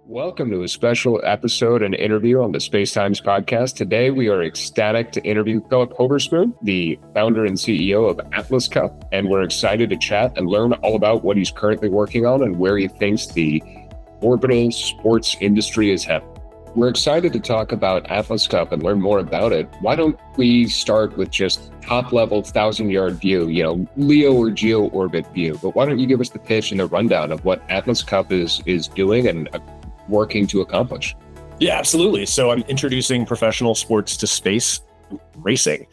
Welcome to a special episode and interview on the Space Times podcast. Today, we are ecstatic to interview Philip Hover-Smoot, the founder and CEO of Atlas Cup, and we're excited to chat and learn all about what he's currently working on and where he thinks the orbital sports industry is headed. We're excited to talk about Atlas Cup and learn more about it. Why don't we start with just top-level 1,000-yard view, LEO or geo orbit view? But why don't you give us the pitch and the rundown of what Atlas Cup is doing and working to accomplish? Yeah, absolutely. So I'm introducing professional sports to space racing.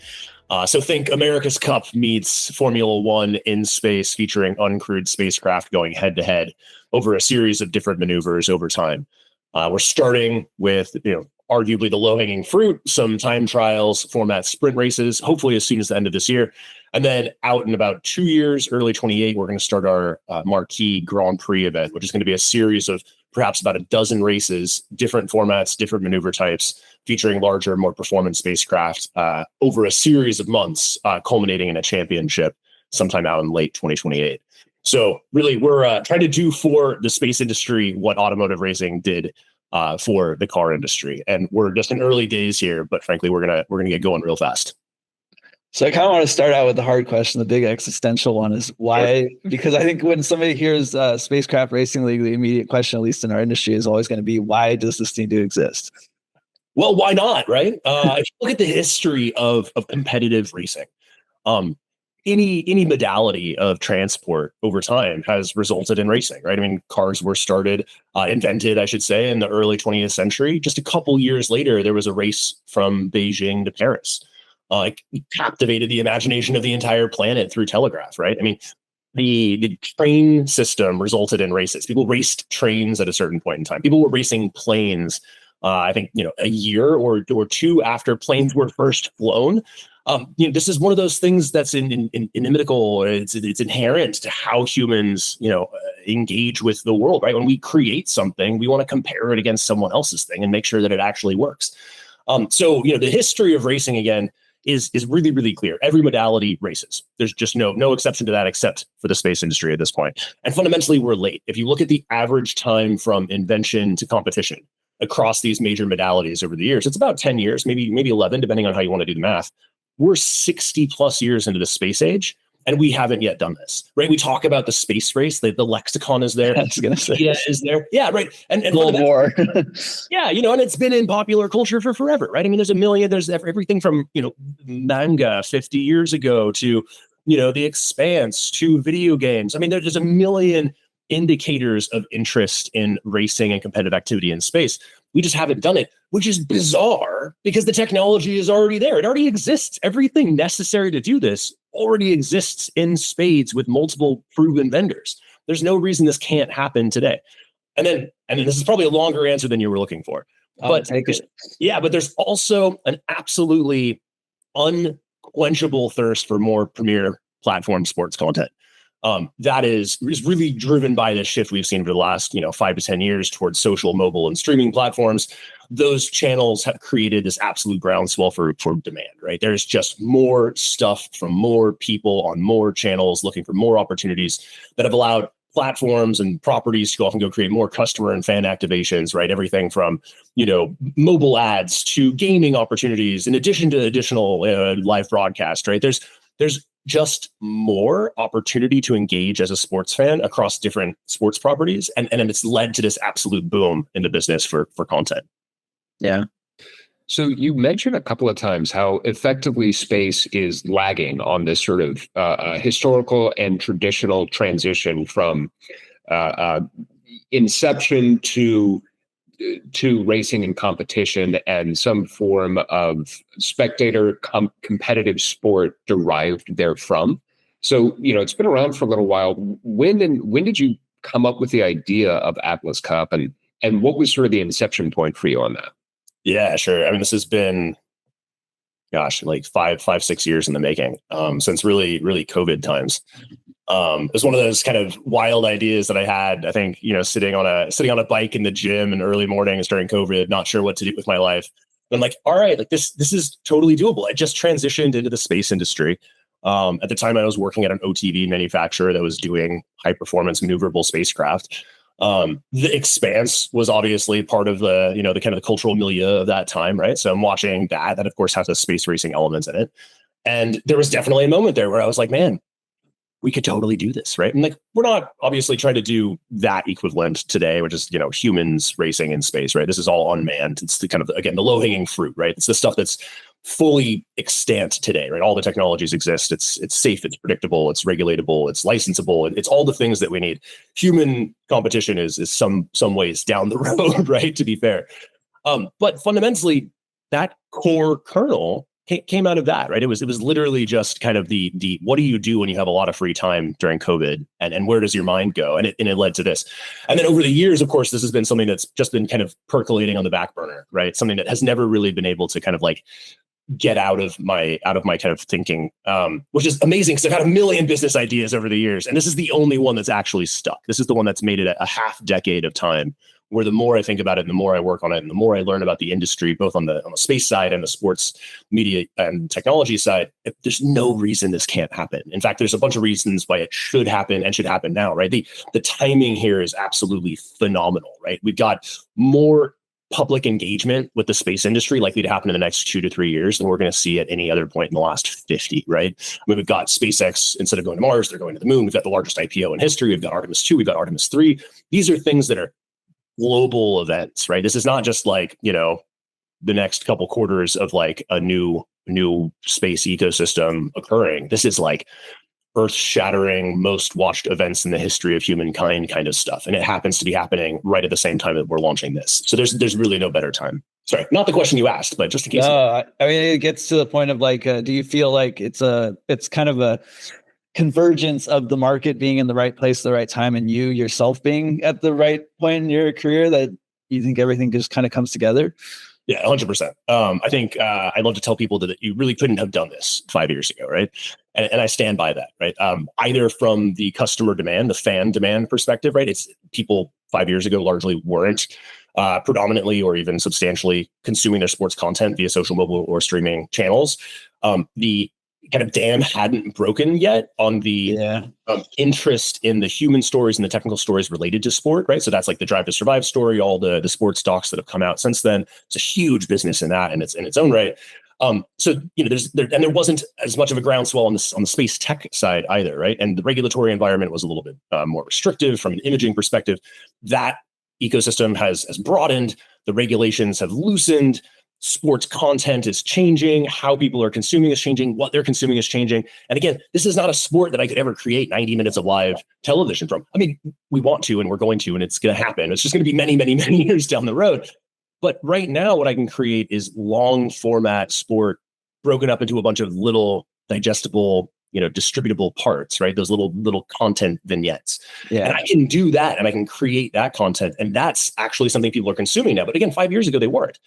So think America's Cup meets Formula One in space, featuring uncrewed spacecraft going head to head over a series of different maneuvers over time. We're starting with, arguably the low-hanging fruit, some time trials, format sprint races, hopefully as soon as the end of this year. And then out in about 2 years, early 28, we're going to start our marquee Grand Prix event, which is going to be a series of perhaps about a dozen races, different formats, different maneuver types, featuring larger, more performance spacecraft over a series of months, culminating in a championship sometime out in late 2028. So really, we're trying to do for the space industry what automotive racing did for the car industry. And we're just in early days here, but frankly, we're gonna get going real fast. So I kind of want to start out with the hard question. The big existential one is why? Because I think when somebody hears Spacecraft Racing League, the immediate question, at least in our industry, is always going to be, why does this need to exist? Well, why not, right? If you look at the history of competitive racing, any modality of transport over time has resulted in racing, right? I mean, cars were invented, I should say, in the early 20th century. Just a couple years later, there was a race from Beijing to Paris. It captivated the imagination of the entire planet through telegraph, right? I mean, the train system resulted in races. People raced trains at a certain point in time. People were racing planes, I think, a year or two after planes were first flown. This is one of those things that's inimical. It's inherent to how humans, engage with the world, right? When we create something, we want to compare it against someone else's thing and make sure that it actually works. So the history of racing, again, is really, really clear. Every modality races. There's just no exception to that, except for the space industry at this point. And fundamentally, we're late. If you look at the average time from invention to competition across these major modalities over the years, it's about 10 years, maybe 11, depending on how you want to do the math. We're 60 plus years into the space age, and we haven't yet done this, right? We talk about the space race, the lexicon is there. I was going to say. Yeah, is there. Yeah, right. And Cold War. Yeah, and it's been in popular culture for forever, right? I mean, there's everything from, manga 50 years ago to, The Expanse to video games. I mean, there's a million indicators of interest in racing and competitive activity in space. We just haven't done it, which is bizarre because the technology is already there. It already exists. Everything necessary to do this already exists in spades with multiple proven vendors. There's no reason this can't happen today. And then this is probably a longer answer than you were looking for. But there's also an absolutely unquenchable thirst for more premier platform sports content. That is really driven by the shift we've seen over the last 5 to 10 years towards social, mobile, and streaming platforms. Those channels have created this absolute groundswell for demand, right? There's just more stuff from more people on more channels looking for more opportunities that have allowed platforms and properties to often go create more customer and fan activations, right? Everything from, mobile ads to gaming opportunities, in addition to additional live broadcast, right? There's just more opportunity to engage as a sports fan across different sports properties. And it's led to this absolute boom in the business for content. Yeah. So you mentioned a couple of times how effectively space is lagging on this sort of historical and traditional transition from inception to racing and competition and some form of spectator competitive sport derived therefrom. So, it's been around for a little while. When did you come up with the idea of Atlas Cup, and what was sort of the inception point for you on that? Yeah, sure. I mean, this has been, like 6 years in the making, since really, really COVID times. It was one of those kind of wild ideas that I had, I think, sitting on a bike in the gym in early mornings during COVID, not sure what to do with my life. And I'm like, all right, like this is totally doable. I just transitioned into the space industry. At the time I was working at an OTV manufacturer that was doing high performance maneuverable spacecraft. The Expanse was obviously part of the, the kind of the cultural milieu of that time, right? So I'm watching that of course has a space racing elements in it. And there was definitely a moment there where I was like, man, we could totally do this, right? And like, we're not obviously trying to do that equivalent today, which is, humans racing in space, right? This is all unmanned. It's the kind of, again, the low hanging fruit, right? It's the stuff that's fully extant today, right? All the technologies exist. It's safe, it's predictable, it's regulatable, it's licensable. It's all the things that we need. Human competition is some ways down the road, right? To be fair. But fundamentally, that core kernel came out of that, right? It was literally just kind of the what do you do when you have a lot of free time during COVID, and where does your mind go? And it led to this. And then over the years, of course, this has been something that's just been kind of percolating on the back burner, right? Something that has never really been able to kind of like get out of my kind of thinking, which is amazing because I've had a million business ideas over the years, and this is the only one that's actually stuck. This is the one that's made it a half decade of time, where the more I think about it and the more I work on it and the more I learn about the industry, both on the space side and the sports media and technology side, there's no reason this can't happen. In fact, there's a bunch of reasons why it should happen and should happen now, right? The timing here is absolutely phenomenal, right? We've got more public engagement with the space industry likely to happen in the next 2 to 3 years than we're going to see at any other point in the last 50, right? I mean, we've got SpaceX, instead of going to Mars, they're going to the moon. We've got the largest IPO in history. We've got Artemis 2, we've got Artemis 3. These are things that are global events, right? This is not just like, the next couple quarters of like a new space ecosystem occurring. This is like earth-shattering, most watched events in the history of humankind kind of stuff. And it happens to be happening right at the same time that we're launching this. So there's really no better time. Sorry, not the question you asked, but just in case. No, I mean, it gets to the point of like, do you feel like it's kind of a convergence of the market being in the right place at the right time and you yourself being at the right point in your career that you think everything just kind of comes together? Yeah, 100%. I think I love to tell people that you really couldn't have done this 5 years ago, right? And I stand by that, right? Either from the customer demand, the fan demand perspective, right? It's people 5 years ago largely weren't predominantly or even substantially consuming their sports content via social, mobile, or streaming channels. The kind of dam hadn't broken yet on the interest in the human stories and the technical stories related to sport, right? So that's like the Drive to Survive story, all the sports docs that have come out since then. It's a huge business in that, and it's in its own right. So there wasn't as much of a groundswell on the space tech side either, right? And the regulatory environment was a little bit more restrictive from an imaging perspective. That ecosystem has broadened. The regulations have loosened. Sports content is changing. How people are consuming is changing. What they're consuming is changing. And again, this is not a sport that I could ever create 90 minutes of live television from. I mean, we want to, and we're going to, and it's going to happen. It's just going to be many, many, many years down the road. But right now, what I can create is long format sport broken up into a bunch of little digestible, distributable parts, right? Those little content vignettes. Yeah. And I can do that, and I can create that content. And that's actually something people are consuming now. But again, 5 years ago, they weren't.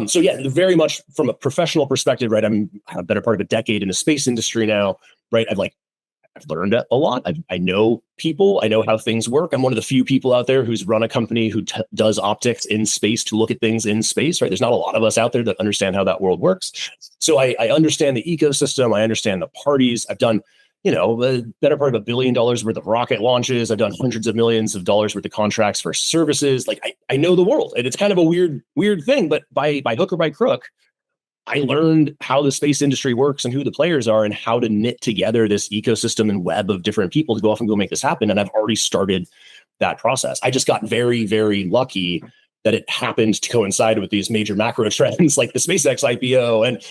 So yeah, very much from a professional perspective, right? I'm a better part of a decade in the space industry now, right? I've learned a lot. I know people. I know how things work. I'm one of the few people out there who's run a company who does optics in space to look at things in space, right? There's not a lot of us out there that understand how that world works. So I understand the ecosystem. I understand the parties. I've done, the better part of $1 billion worth of rocket launches. I've done hundreds of millions of dollars worth of contracts for services. Like I know the world, and it's kind of a weird thing, but by hook or by crook, I learned how the space industry works and who the players are and how to knit together this ecosystem and web of different people to go off and go make this happen. And I've already started that process. I just got very, very lucky that it happened to coincide with these major macro trends like the SpaceX IPO and,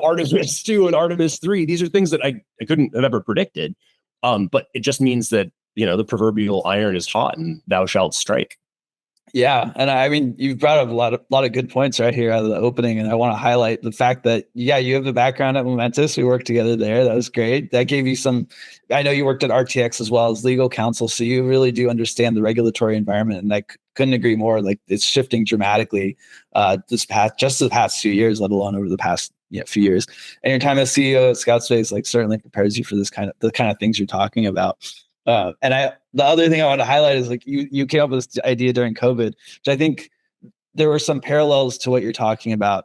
Artemis 2 and Artemis 3. These are things that I couldn't have ever predicted. But it just means that, the proverbial iron is hot and thou shalt strike. Yeah. And I mean, you've brought up a lot of good points right here out of the opening. And I want to highlight the fact that, you have a background at Momentus. We worked together there. That was great. That gave you I know you worked at RTX as well as legal counsel. So you really do understand the regulatory environment. And I couldn't agree more. Like it's shifting dramatically the past 2 years, let alone over the past few years. And your time as CEO at Scout Space, certainly prepares you for the kind of things you're talking about. The other thing I want to highlight is you came up with this idea during COVID, which I think there were some parallels to what you're talking about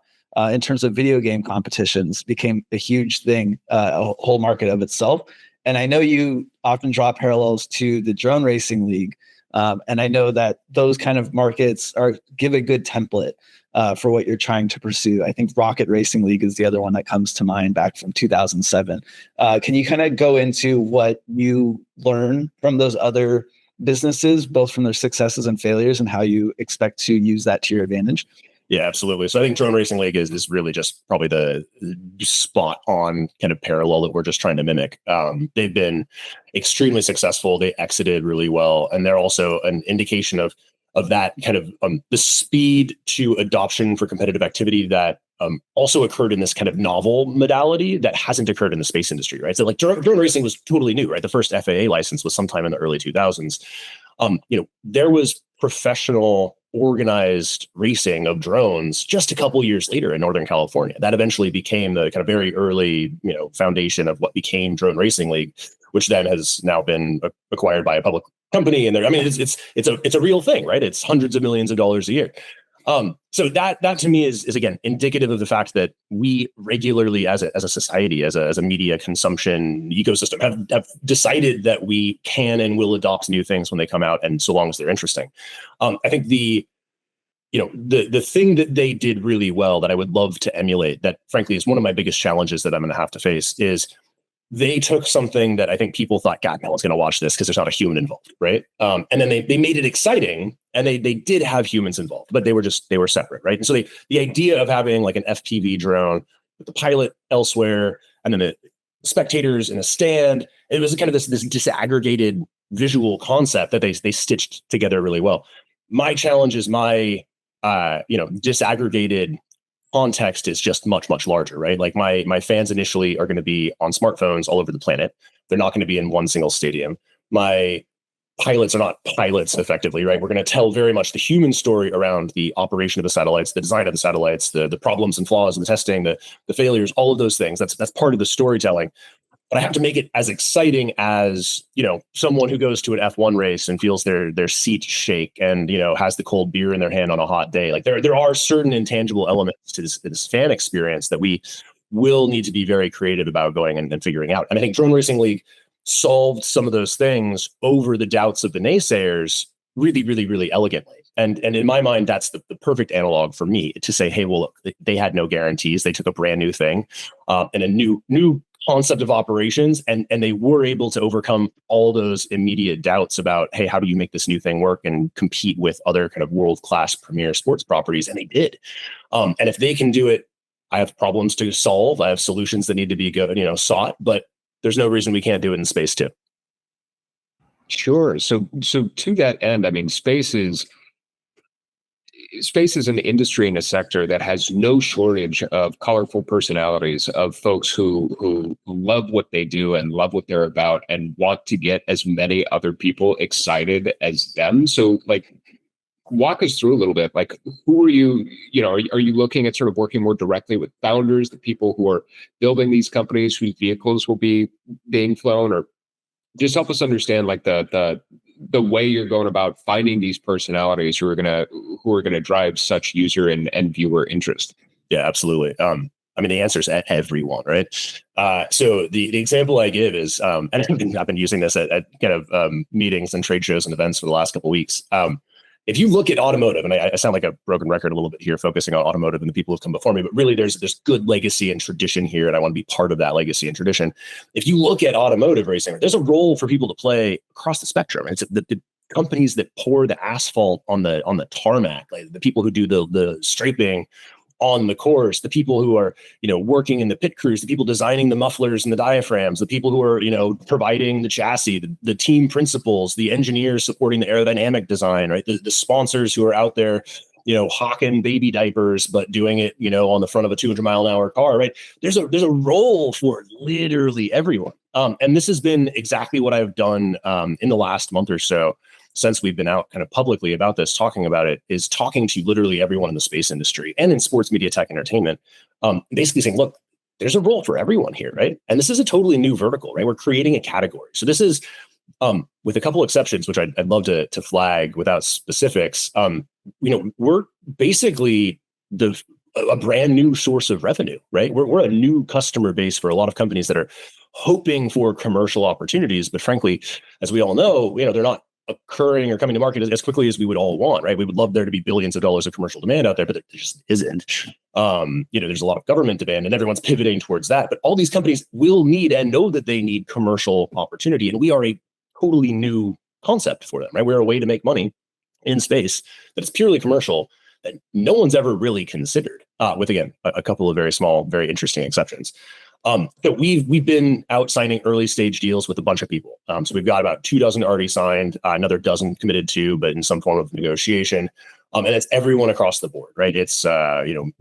in terms of video game competitions became a huge thing, a whole market of itself. And I know you often draw parallels to the drone racing league And I know that those kind of markets give a good template for what you're trying to pursue. I think Rocket Racing League is the other one that comes to mind back from 2007. Can you kind of go into what you learn from those other businesses, both from their successes and failures, and how you expect to use that to your advantage? Yeah, absolutely. So I think Drone Racing League is really just probably the spot on kind of parallel that we're just trying to mimic. They've been extremely successful. They exited really well. And they're also an indication of that kind of the speed to adoption for competitive activity that also occurred in this kind of novel modality that hasn't occurred in the space industry, right? So like drone racing was totally new, right? The first FAA license was sometime in the early 2000s. There was professional organized racing of drones just a couple years later in Northern California. That eventually became the kind of very early, foundation of what became Drone Racing League, which then has now been acquired by a public company. And it's a real thing, right? It's hundreds of millions of dollars a year. So that to me is again indicative of the fact that we regularly, as a society, as a media consumption ecosystem, have decided that we can and will adopt new things when they come out, and so long as they're interesting. I think the thing that they did really well that I would love to emulate, that frankly is one of my biggest challenges that I'm going to have to face, is they took something that I think people thought, God, no one's going to watch this because there's not a human involved, right? And then they made it exciting, and they did have humans involved, but they were separate, right? And so the idea of having like an FPV drone with the pilot elsewhere and then the spectators in a stand, it was kind of this disaggregated visual concept that they stitched together really well. My challenge is my disaggregated context is just much, much larger, right? Like my fans initially are going to be on smartphones all over the planet. They're not going to be in one single stadium. My pilots are not pilots effectively, right? We're going to tell very much the human story around the operation of the satellites, the design of the satellites, the problems and flaws in the testing, the failures, all of those things. That's part of the storytelling. But I have to make it as exciting as, someone who goes to an F1 race and feels their seat shake and, has the cold beer in their hand on a hot day. Like there are certain intangible elements to this fan experience that we will need to be very creative about going and figuring out. And I think Drone Racing League solved some of those things over the doubts of the naysayers really, really, really elegantly. And in my mind, that's the perfect analog for me to say, hey, well, look, they had no guarantees. They took a brand new thing and a new concept of operations, and they were able to overcome all those immediate doubts about, hey, how do you make this new thing work and compete with other kind of world-class premier sports properties? And they did. And if they can do it, I have problems to solve. I have solutions that need to be sought, but there's no reason we can't do it in space too. Sure. So to that end, I mean, space is an industry and a sector that has no shortage of colorful personalities, of folks who love what they do and love what they're about and want to get as many other people excited as them. So like, walk us through a little bit, like, who are you, are you looking at sort of working more directly with founders, the people who are building these companies whose vehicles will be being flown, or just help us understand like the way you're going about finding these personalities who are gonna drive such user and viewer interest? Yeah, absolutely. The answer is everyone, right? So the example I give is, and I've been using this at kind of meetings and trade shows and events for the last couple of weeks. If you look at automotive, and I sound like a broken record a little bit here, focusing on automotive and the people who've come before me, but really there's good legacy and tradition here, and I want to be part of that legacy and tradition. If you look at automotive racing, there's a role for people to play across the spectrum. It's the companies that pour the asphalt on the tarmac, like the people who do the striping on the course, the people who are, working in the pit crews, the people designing the mufflers and the diaphragms, the people who are, providing the chassis, the team principals, the engineers supporting the aerodynamic design, right? The sponsors who are out there, hawking baby diapers, but doing it, on the front of a 200-mile-an-hour car, right? There's a role for literally everyone. And this has been exactly what I've done in the last month or so, since we've been out kind of publicly about this, talking about it, is talking to literally everyone in the space industry and in sports media, tech, entertainment, basically saying, look, there's a role for everyone here, right? And this is a totally new vertical, right? We're creating a category. So this is, with a couple exceptions, which I'd love to flag without specifics, we're basically a brand new source of revenue, right? We're a new customer base for a lot of companies that are hoping for commercial opportunities, but frankly, as we all know, they're not occurring or coming to market as quickly as we would all want, right? We would love there to be billions of dollars of commercial demand out there, but there just isn't. There's a lot of government demand and everyone's pivoting towards that. But all these companies will need and know that they need commercial opportunity. And we are a totally new concept for them, right? We're a way to make money in space that is purely commercial that no one's ever really considered, with, again, a couple of very small, very interesting exceptions. So we've been out signing early stage deals with a bunch of people. So we've got about 24 already signed, another dozen committed to, but in some form of negotiation. And it's everyone across the board, right? It's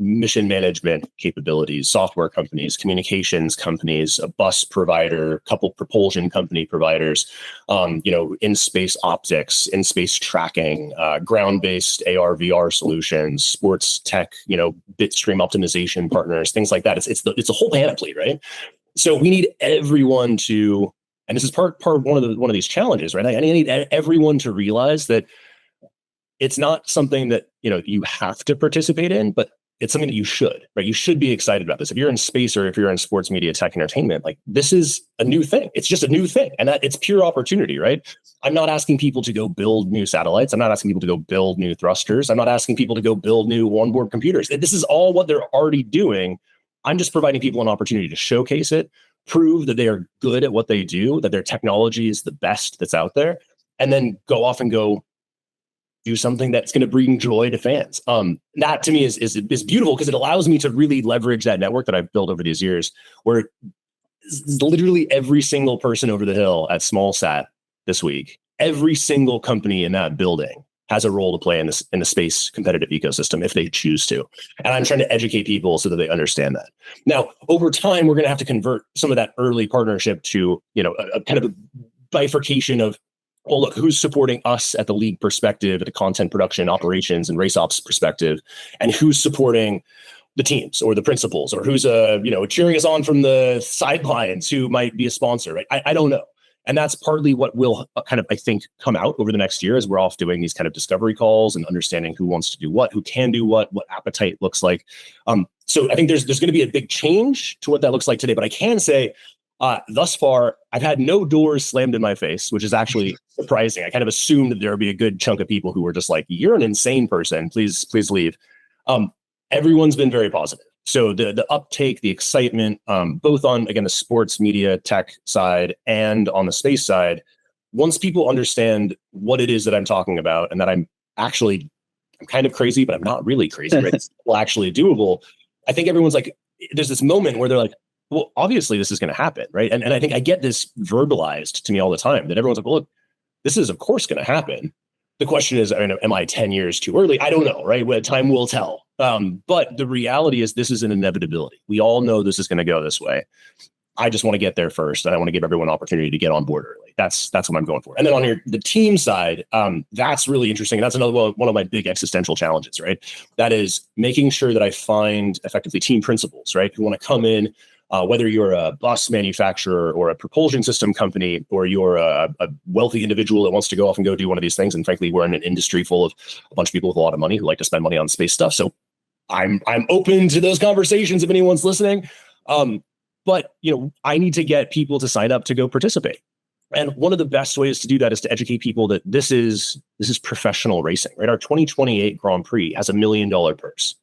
mission management capabilities, software companies, communications companies, a bus provider, a couple propulsion company providers, in space optics, in space tracking, ground-based AR VR solutions, sports tech, bitstream optimization partners, things like that. It's a whole panoply, right? So we need everyone to, and this is part of one of these challenges, right? I need everyone to realize that it's not something that, you have to participate in, but it's something that you should, right? You should be excited about this. If you're in space or if you're in sports media, tech, entertainment, like this is a new thing. It's just a new thing. And that it's pure opportunity, right? I'm not asking people to go build new satellites. I'm not asking people to go build new thrusters. I'm not asking people to go build new onboard computers. This is all what they're already doing. I'm just providing people an opportunity to showcase it, prove that they are good at what they do, that their technology is the best that's out there, and then go off and go do something that's going to bring joy to fans. That to me is beautiful because it allows me to really leverage that network that I've built over these years, where literally every single person over the hill at SmallSat this week, every single company in that building has a role to play in the space competitive ecosystem if they choose to. And I'm trying to educate people so that they understand that. Now, over time, we're going to have to convert some of that early partnership to, a kind of a bifurcation of, well, look, who's supporting us at the league perspective, at the content production, operations, and race ops perspective, and who's supporting the teams or the principals, or who's cheering us on from the sidelines, who might be a sponsor, right? I don't know. And that's partly what will kind of, I think, come out over the next year as we're off doing these kind of discovery calls and understanding who wants to do what, who can do what appetite looks like. So I think there's going to be a big change to what that looks like today. But I can say, thus far, I've had no doors slammed in my face, which is actually surprising. I kind of assumed that there would be a good chunk of people who were just like, "You're an insane person. Please leave." Everyone's been very positive. So the uptake, the excitement, both on, again, the sports media tech side and on the space side, once people understand what it is that I'm talking about and that I'm kind of crazy, but I'm not really crazy, right? It's actually doable. I think everyone's like, there's this moment where they're like, well, obviously this is going to happen, right? And I think I get this verbalized to me all the time that everyone's like, well, look, this is of course going to happen. The question is, am I 10 years too early? I don't know, right? Well, time will tell. But the reality is this is an inevitability. We all know this is going to go this way. I just want to get there first, and I want to give everyone an opportunity to get on board early. That's what I'm going for. And then on the team side, that's really interesting. And that's another one of my big existential challenges, right? That is making sure that I find effectively team principals, right? Who want to come in, whether you're a bus manufacturer or a propulsion system company, or you're a wealthy individual that wants to go off and go do one of these things. And frankly, we're in an industry full of a bunch of people with a lot of money who like to spend money on space stuff. So I'm open to those conversations if anyone's listening. But I need to get people to sign up to go participate. And one of the best ways to do that is to educate people that this is professional racing, right? Our 2028 Grand Prix has $1 million purse.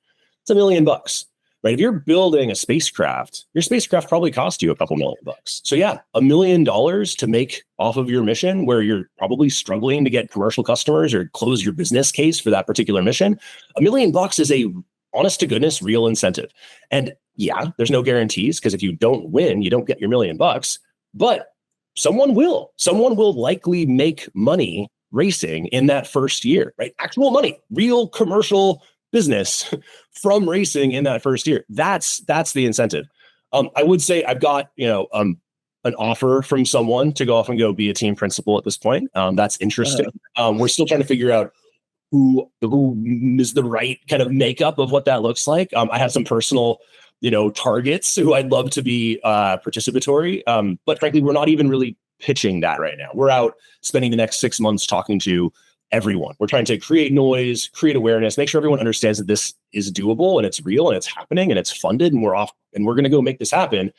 It's $1 million, right? If you're building a spacecraft, your spacecraft probably cost you a couple $1 million. So yeah, $1 million to make off of your mission, where you're probably struggling to get commercial customers or close your business case for that particular mission. $1 million is a honest to goodness real incentive. And yeah, there's no guarantees, because if you don't win, you don't get your $1 million, but someone will likely make money racing in that first year, right? Actual money, real commercial business from racing in that first year. That's the incentive. I would say I've got, an offer from someone to go off and go be a team principal at this point. That's interesting. We're still trying to figure out who is the right kind of makeup of what that looks like. I have some personal, targets who I'd love to be participatory. But frankly, we're not even really pitching that right now. We're out spending the next 6 months talking to everyone. We're trying to create noise, create awareness, make sure everyone understands that this is doable and it's real and it's happening and it's funded, and we're off and we're going to go make this happen.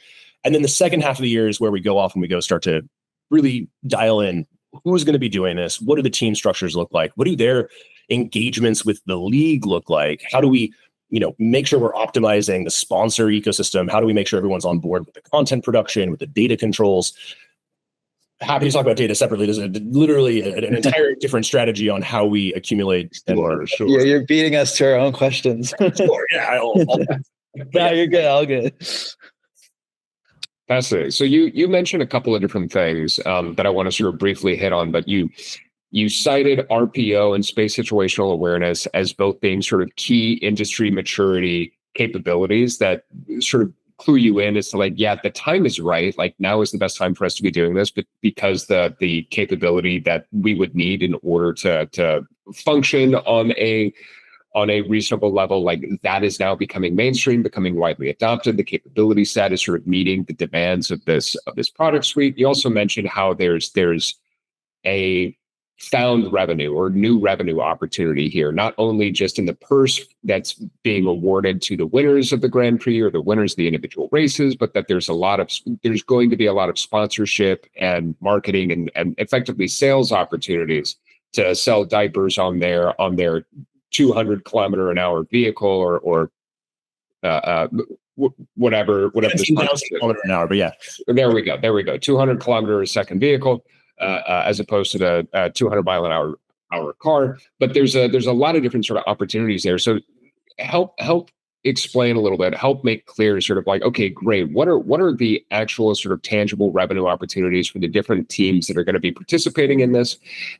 And then the second half of the year is where we go off and we go start to really dial in who's going to be doing this? What do the team structures look like? What do their engagements with the league look like? How do we, make sure we're optimizing the sponsor ecosystem? How do we make sure everyone's on board with the content production, with the data controls? Happy to talk about data separately. There's literally an entire different strategy on how we accumulate. Sure. Yeah, you're beating us to our own questions. Sure, yeah, No, you're good. All good. Fascinating. So you mentioned a couple of different things that I want to sort of briefly hit on, but you cited RPO and space situational awareness as both being sort of key industry maturity capabilities that sort of clue you in as to like, yeah, the time is right. Like now is the best time for us to be doing this, but because the capability that we would need in order to function on a reasonable level, like that is now becoming mainstream, becoming widely adopted. The capability set is sort of meeting the demands of this product suite. You also mentioned how there's a found revenue or new revenue opportunity here, not only just in the purse that's being awarded to the winners of the Grand Prix or the winners of the individual races, but that there's going to be a lot of sponsorship and marketing and effectively sales opportunities to sell diapers on their 200-kilometer-an-hour vehicle or whatever the an hour, but yeah, there we go 200-kilometer-a-second vehicle as opposed to the 200-mile-an-hour car. But there's a lot of different sort of opportunities there. So help explain a little bit, help make clear sort of like, okay, great, what are the actual sort of tangible revenue opportunities for the different teams that are going to be participating in this,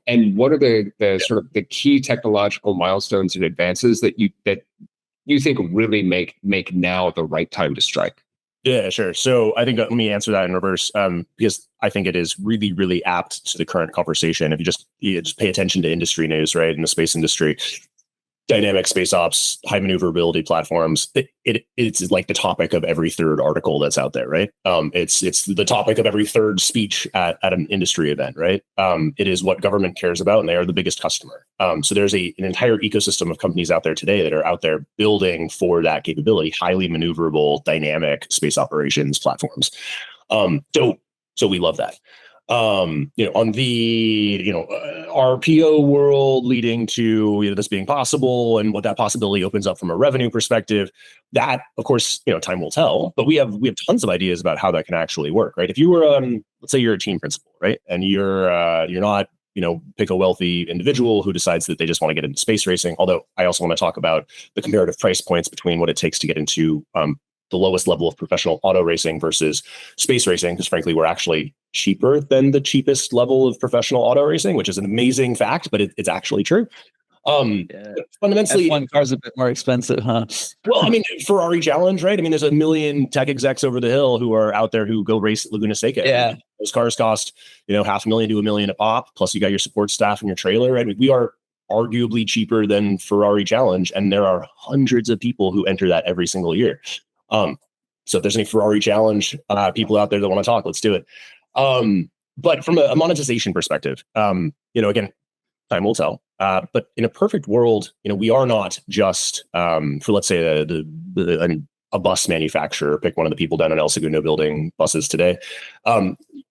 and what are the sort of the key technological milestones and advances that you think really make now the right time to strike? Yeah, sure. So I think let me answer that in reverse, because I think it is really, really apt to the current conversation. If you just pay attention to industry news, right, in the space industry, dynamic space ops, high maneuverability platforms, it's like the topic of every third article that's out there, right? It's the topic of every third speech at an industry event, right? It is what government cares about, and they are the biggest customer. So there's an entire ecosystem of companies out there today that are out there building for that capability, highly maneuverable, dynamic space operations platforms. So we love that. On the RPO world leading to this being possible and what that possibility opens up from a revenue perspective, that of course time will tell. But we have tons of ideas about how that can actually work, right? If you were let's say you're a team principal, right, and you're not pick a wealthy individual who decides that they just want to get into space racing. Although I also want to talk about the comparative price points between what it takes to get into the lowest level of professional auto racing versus space racing, because frankly, we're actually cheaper than the cheapest level of professional auto racing, which is an amazing fact, but it's actually true. Fundamentally, F1 car's a bit more expensive, huh? Well, I mean, Ferrari Challenge, right? I mean, there's a million tech execs over the hill who are out there who go race Laguna Seca. Yeah, those cars cost $500,000 to $1 million a pop. Plus, you got your support staff and your trailer. Right? I mean, we are arguably cheaper than Ferrari Challenge, and there are hundreds of people who enter that every single year. So if there's any Ferrari Challenge people out there that want to talk, let's do it. But from a monetization perspective, again, time will tell. But in a perfect world, we are not just for, let's say, a bus manufacturer. Pick one of the people down in El Segundo building buses today.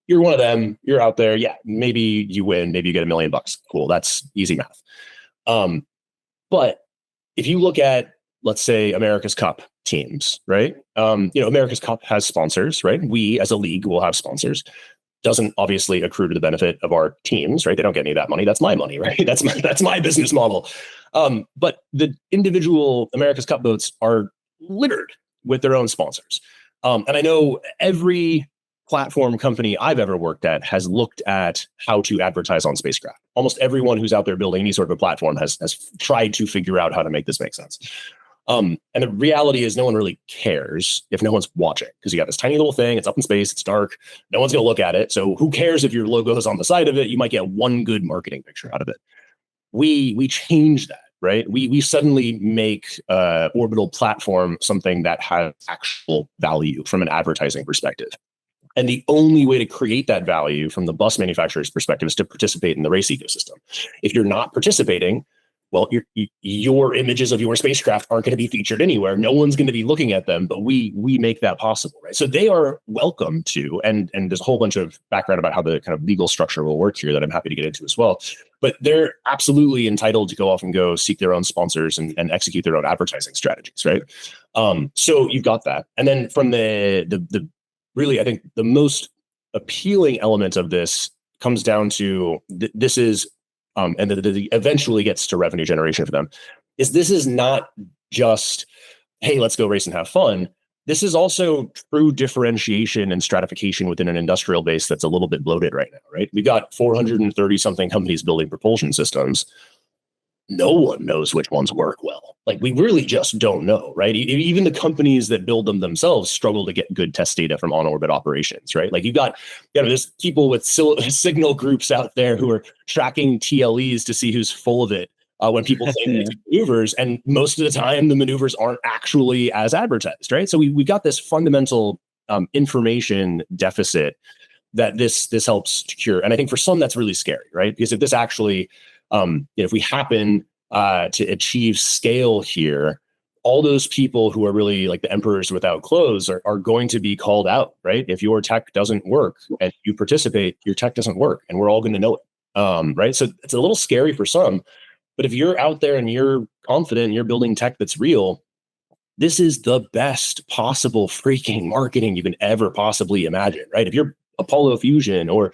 You're one of them. You're out there. Yeah, maybe you win. Maybe you get $1 million. Cool. That's easy math. But if you look at, let's say, America's Cup teams, right? America's Cup has sponsors, right? We as a league will have sponsors. Doesn't obviously accrue to the benefit of our teams, right? They don't get any of that money. That's my money, right? That's my business model. But the individual America's Cup boats are littered with their own sponsors. And I know every platform company I've ever worked at has looked at how to advertise on Spacecraft. Almost everyone who's out there building any sort of a platform has tried to figure out how to make this make sense. And the reality is no one really cares if no one's watching, because you got this tiny little thing, it's up in space, it's dark, no one's going to look at it. So who cares if your logo is on the side of it? You might get one good marketing picture out of it. We change that, right? We suddenly make Orbital platform something that has actual value from an advertising perspective. And the only way to create that value from the bus manufacturer's perspective is to participate in the race ecosystem. If you're not participating, well, your images of your spacecraft aren't going to be featured anywhere. No one's going to be looking at them, but we make that possible, right? So they are welcome to, and there's a whole bunch of background about how the kind of legal structure will work here that I'm happy to get into as well. But they're absolutely entitled to go off and go seek their own sponsors and execute their own advertising strategies, right? So you've got that, and then from the really, I think the most appealing element of this comes down to this is. And that eventually gets to revenue generation for them, this is not just, hey, let's go race and have fun. This is also true differentiation and stratification within an industrial base that's a little bit bloated right now, right? We got 430 something companies building propulsion systems. No one knows which ones work well. Like, we really just don't know, right? Even the companies that build them themselves struggle to get good test data from on-orbit operations, right? Like, there's people with signal groups out there who are tracking TLEs to see who's full of it when people claim these maneuvers, and most of the time the maneuvers aren't actually as advertised, right? So we've got this fundamental information deficit that this helps to cure, and I think for some that's really scary, right? Because if this actually if we happen to achieve scale here, all those people who are really like the emperors without clothes are going to be called out, right? If your tech doesn't work and you participate, your tech doesn't work, and we're all going to know it, right? So it's a little scary for some, but if you're out there and you're confident and you're building tech that's real, this is the best possible freaking marketing you can ever possibly imagine, right? If you're Apollo Fusion or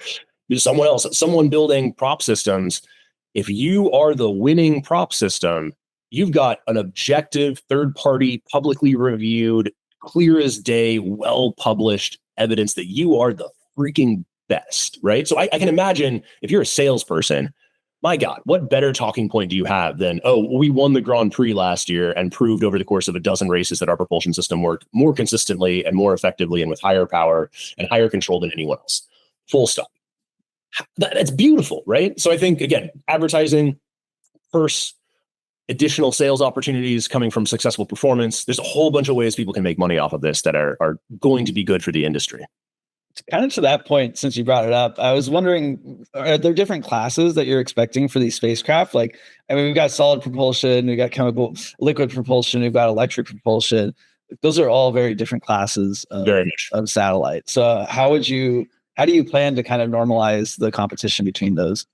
someone building prop systems, if you are the winning prop system, you've got an objective, third-party, publicly reviewed, clear as day, well-published evidence that you are the freaking best, right? So I can imagine if you're a salesperson, my God, what better talking point do you have than, oh, we won the Grand Prix last year and proved over the course of a dozen races that our propulsion system worked more consistently and more effectively and with higher power and higher control than anyone else. Full stop. That's beautiful, right? So I think, again, advertising, purse, additional sales opportunities coming from successful performance. There's a whole bunch of ways people can make money off of this that are going to be good for the industry. Kind of to that point, since you brought it up, I was wondering, are there different classes that you're expecting for these spacecraft? Like, I mean, we've got solid propulsion, we've got chemical, liquid propulsion, we've got electric propulsion. Those are all very different classes of satellite. So how do you plan to kind of normalize the competition between those?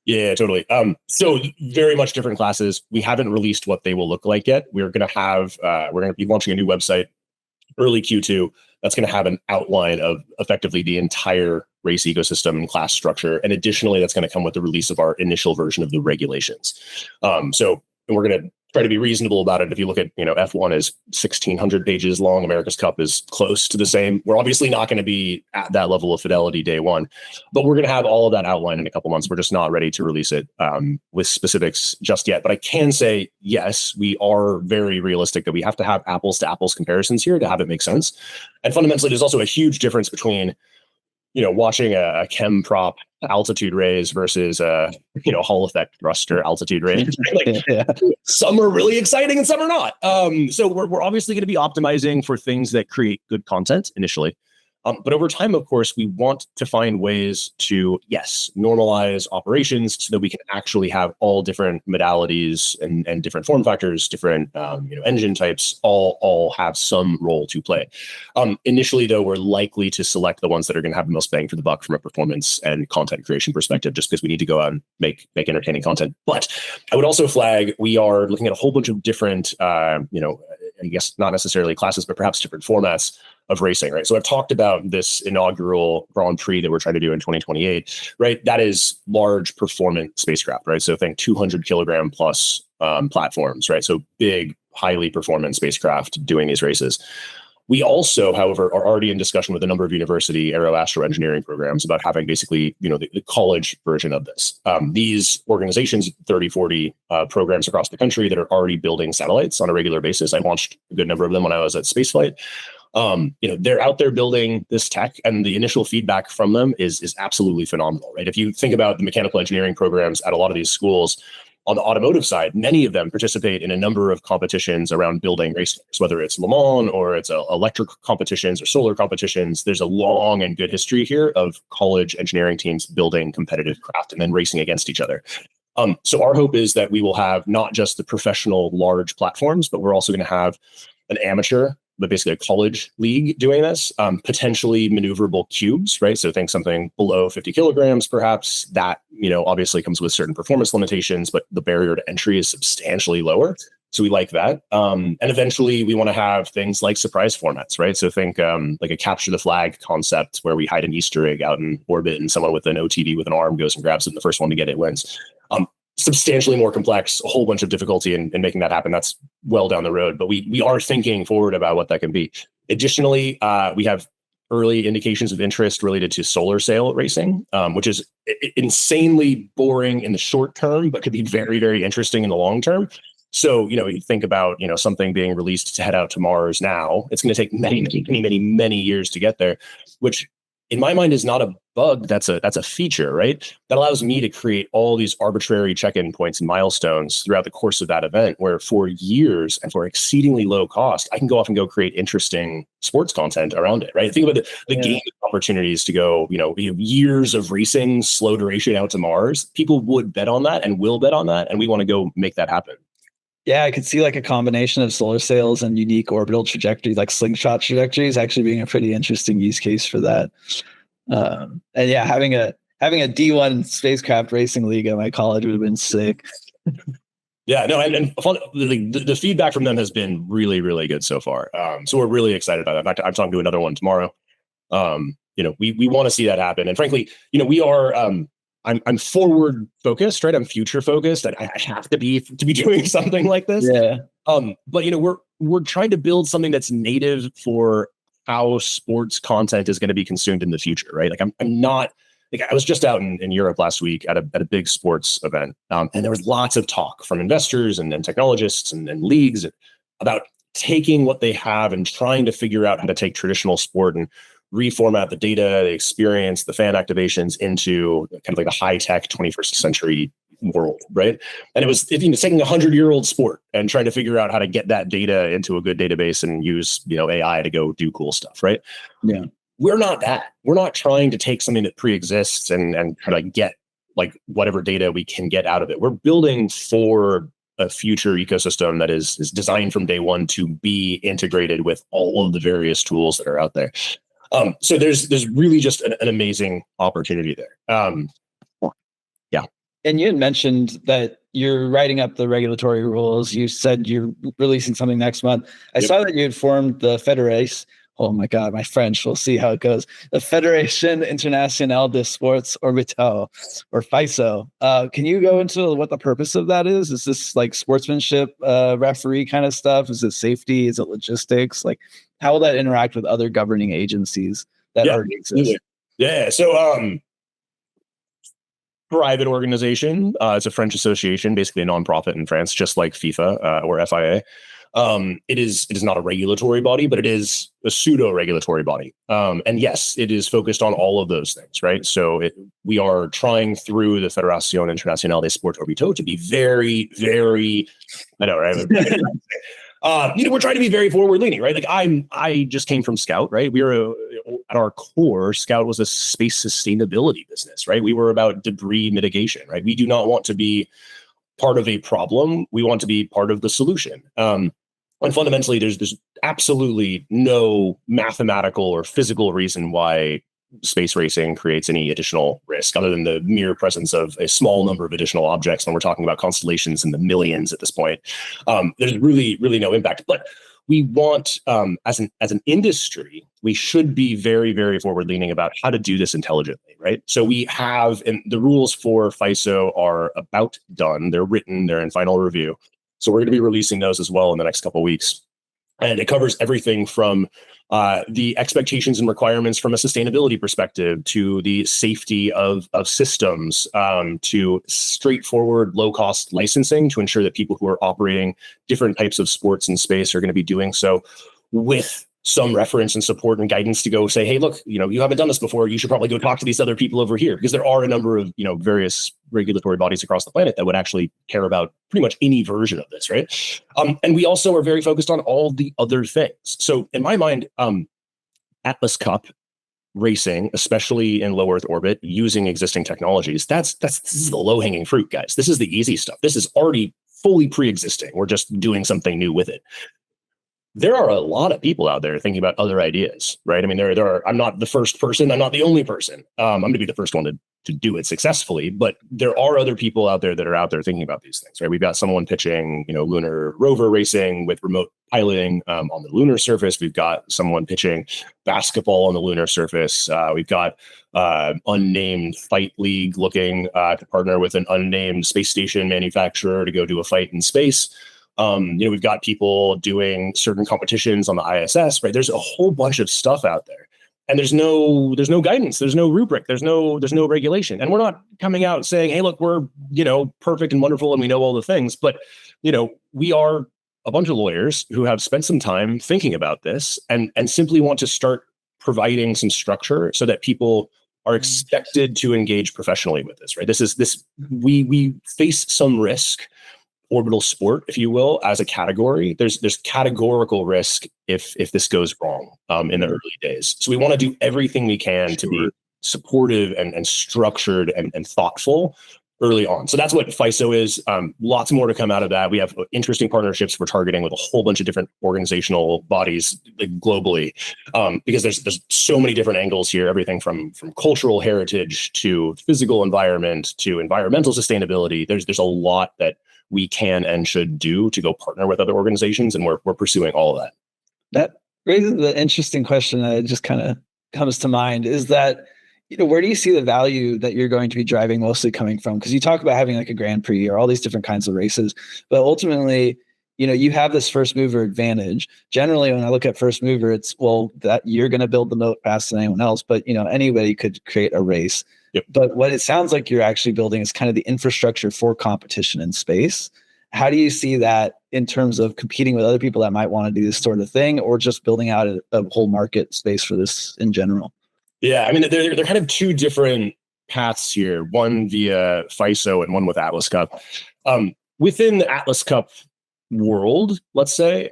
Yeah, totally. So very much different classes. We haven't released what they will look like yet. We're going to be launching a new website early Q2. That's going to have an outline of effectively the entire race ecosystem and class structure. And additionally, that's going to come with the release of our initial version of the regulations. So we're going to try to be reasonable about it. If you look at, F1 is 1,600 pages long. America's Cup is close to the same. We're obviously not going to be at that level of fidelity day one, but we're going to have all of that outlined in a couple months. We're just not ready to release it with specifics just yet. But I can say, yes, we are very realistic that we have to have apples to apples comparisons here to have it make sense. And fundamentally, there's also a huge difference between watching a chem prop altitude raise versus Hall effect thruster altitude raise. Some are really exciting and some are not. So we're obviously going to be optimizing for things that create good content initially. But over time, of course, we want to find ways to, normalize operations so that we can actually have all different modalities and different form factors, different engine types, all have some role to play. Initially, though, we're likely to select the ones that are going to have the most bang for the buck from a performance and content creation perspective, just because we need to go out and make entertaining content. But I would also flag we are looking at a whole bunch of different, I guess not necessarily classes, but perhaps different formats of racing, right? So I've talked about this inaugural Grand Prix that we're trying to do in 2028, right? That is large performant spacecraft, right? So think 200 kilogram plus platforms, right? So big, highly performant spacecraft doing these races. We also, however, are already in discussion with a number of university aero-astro engineering programs about having basically, the college version of this. These organizations, 30, 40 programs across the country that are already building satellites on a regular basis. I launched a good number of them when I was at Spaceflight. They're out there building this tech, and the initial feedback from them is absolutely phenomenal, right? If you think about the mechanical engineering programs at a lot of these schools, on the automotive side, many of them participate in a number of competitions around building race cars, whether it's Le Mans or it's electric competitions or solar competitions. There's a long and good history here of college engineering teams building competitive craft and then racing against each other. So our hope is that we will have not just the professional large platforms, but we're also going to have an amateur, but basically a college league doing this, potentially maneuverable cubes, right? So think something below 50 kilograms, perhaps. That, obviously comes with certain performance limitations, but the barrier to entry is substantially lower. So we like that. And eventually we want to have things like surprise formats, right? So think like a capture the flag concept where we hide an Easter egg out in orbit and someone with an OTV with an arm goes and grabs it and the first one to get it wins. Substantially more complex, a whole bunch of difficulty in making that happen. That's well down the road, but we are thinking forward about what that can be. Additionally, we have early indications of interest related to solar sail racing, which is insanely boring in the short term, but could be very, very interesting in the long term. So, you think about, something being released to head out to Mars now. It's going to take many years to get there, which in my mind is not a bug. That's a feature, right? That allows me to create all these arbitrary check-in points and milestones throughout the course of that event, where for years and for exceedingly low cost, I can go off and go create interesting sports content around it, right? Think about the game opportunities to go, years of racing, slow duration out to Mars. People would bet on that and will bet on that. And we want to go make that happen. Yeah, I could see like a combination of solar sails and unique orbital trajectories, like slingshot trajectories, actually being a pretty interesting use case for that. And yeah, having a D1 spacecraft racing league at my college would have been sick. Yeah, no, and the feedback from them has been really, really good so far. So we're really excited about that. In fact, I'm talking to another one tomorrow. We want to see that happen. And frankly, we are. I'm forward focused, right? I'm future focused. I have to be doing something like this. Yeah. But we're trying to build something that's native for how sports content is going to be consumed in the future, right? Like I'm not like I was just out in Europe last week at a big sports event, and there was lots of talk from investors and technologists and leagues about taking what they have and trying to figure out how to take traditional sport and reformat the data, the experience, the fan activations into kind of like a high-tech 21st century world, right? And it was taking a 100-year-old sport and trying to figure out how to get that data into a good database and use AI to go do cool stuff, right? Yeah, we're not that. We're not trying to take something that pre-exists and try to get like whatever data we can get out of it. We're building for a future ecosystem that is designed from day one to be integrated with all of the various tools that are out there. So there's really just an amazing opportunity there. Yeah. And you had mentioned that you're writing up the regulatory rules. You said you're releasing something next month. I saw that you had formed the Federation. Oh my God, my French. We'll see how it goes. The Fédération Internationale des Sports Orbitaux, or FISO. Can you go into what the purpose of that is? Is this like sportsmanship, referee kind of stuff? Is it safety? Is it logistics? Like, how will that interact with other governing agencies that already exist? Yeah. So, private organization. It's a French association, basically a nonprofit in France, just like FIFA or FIA. It is not a regulatory body, but it is a pseudo regulatory body. And yes, it is focused on all of those things, right? So we are trying through the Fédération Internationale des Sports Orbitaux to be very, very, I know, right? We're trying to be very forward leaning, right? Like I just came from Scout, right? We were at our core, Scout was a space sustainability business, right? We were about debris mitigation, right? We do not want to be part of a problem. We want to be part of the solution. And fundamentally, there's absolutely no mathematical or physical reason why space racing creates any additional risk other than the mere presence of a small number of additional objects. When we're talking about constellations in the millions at this point, there's really, really no impact. But we want, as an industry, we should be very, very forward leaning about how to do this intelligently, right? So we have, and the rules for FISO are about done. They're written, they're in final review. So we're going to be releasing those as well in the next couple of weeks. And it covers everything from the expectations and requirements from a sustainability perspective to the safety of systems, to straightforward low-cost licensing to ensure that people who are operating different types of sports in space are going to be doing so with some reference and support and guidance to go say, hey, look, you haven't done this before. You should probably go talk to these other people over here, because there are a number of, various regulatory bodies across the planet that would actually care about pretty much any version of this, right? And we also are very focused on all the other things. So in my mind, Atlas Cup racing, especially in low Earth orbit, using existing technologies, this is the low hanging fruit, guys. This is the easy stuff. This is already fully pre-existing. We're just doing something new with it. There are a lot of people out there thinking about other ideas, right? I mean, there are, I'm not the first person. I'm not the only person. I'm going to be the first one to do it successfully, but there are other people out there that are out there thinking about these things, right? We've got someone pitching, lunar rover racing with remote piloting on the lunar surface. We've got someone pitching basketball on the lunar surface. We've got unnamed fight league looking to partner with an unnamed space station manufacturer to go do a fight in space. We've got people doing certain competitions on the ISS, right? There's a whole bunch of stuff out there, and there's no guidance, there's no rubric, there's no regulation, and we're not coming out saying, hey, look, we're perfect and wonderful and we know all the things, but we are a bunch of lawyers who have spent some time thinking about this and simply want to start providing some structure so that people are expected to engage professionally with this, right? We face some risk. Orbital sport, if you will, as a category, there's categorical risk if this goes wrong in the early days. So we want to do everything we can to be supportive and structured and thoughtful early on. So that's what FISO is. Lots more to come out of that. We have interesting partnerships we're targeting with a whole bunch of different organizational bodies globally, because there's so many different angles here, everything from cultural heritage to physical environment to environmental sustainability. There's a lot that we can and should do to go partner with other organizations, and we're pursuing all of that. That raises the interesting question that just kind of comes to mind is that, where do you see the value that you're going to be driving mostly coming from? Because you talk about having like a Grand Prix or all these different kinds of races, but ultimately, you have this first mover advantage. Generally, when I look at first mover, it's, well, that you're going to build the moat faster than anyone else, but anybody could create a race. Yep. But what it sounds like you're actually building is kind of the infrastructure for competition in space. How do you see that in terms of competing with other people that might want to do this sort of thing, or just building out a whole market space for this in general? Yeah, I mean, they're kind of two different paths here, one via FISO and one with Atlas Cup. Within the Atlas Cup world, let's say,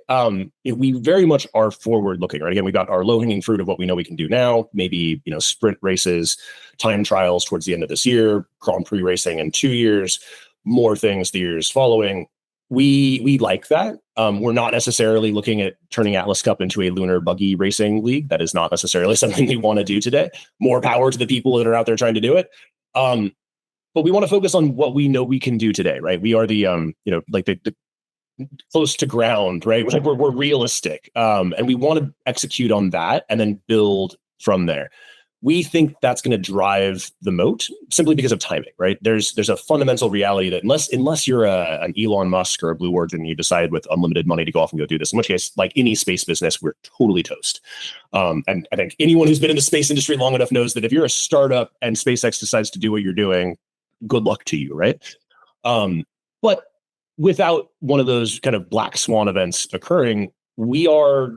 we very much are forward looking, right? Again, we got our low hanging fruit of what we know we can do now, maybe, sprint races, time trials towards the end of this year, Grand Prix racing in 2 years, more things the years following. We like that. We're not necessarily looking at turning Atlas Cup into a lunar buggy racing league. That is not necessarily something we want to do today. More power to the people that are out there trying to do it. But we want to focus on what we know we can do today, right? We are the, the close to ground, right? Like we're realistic, and we want to execute on that and then build from there. We think that's going to drive the moat simply because of timing, right? There's a fundamental reality that unless you're an Elon Musk or a Blue Origin, you decide with unlimited money to go off and go do this, in which case, like any space business, we're totally toast. And I think anyone who's been in the space industry long enough knows that if you're a startup and SpaceX decides to do what you're doing, good luck to you, right? But without one of those kind of black swan events occurring, we are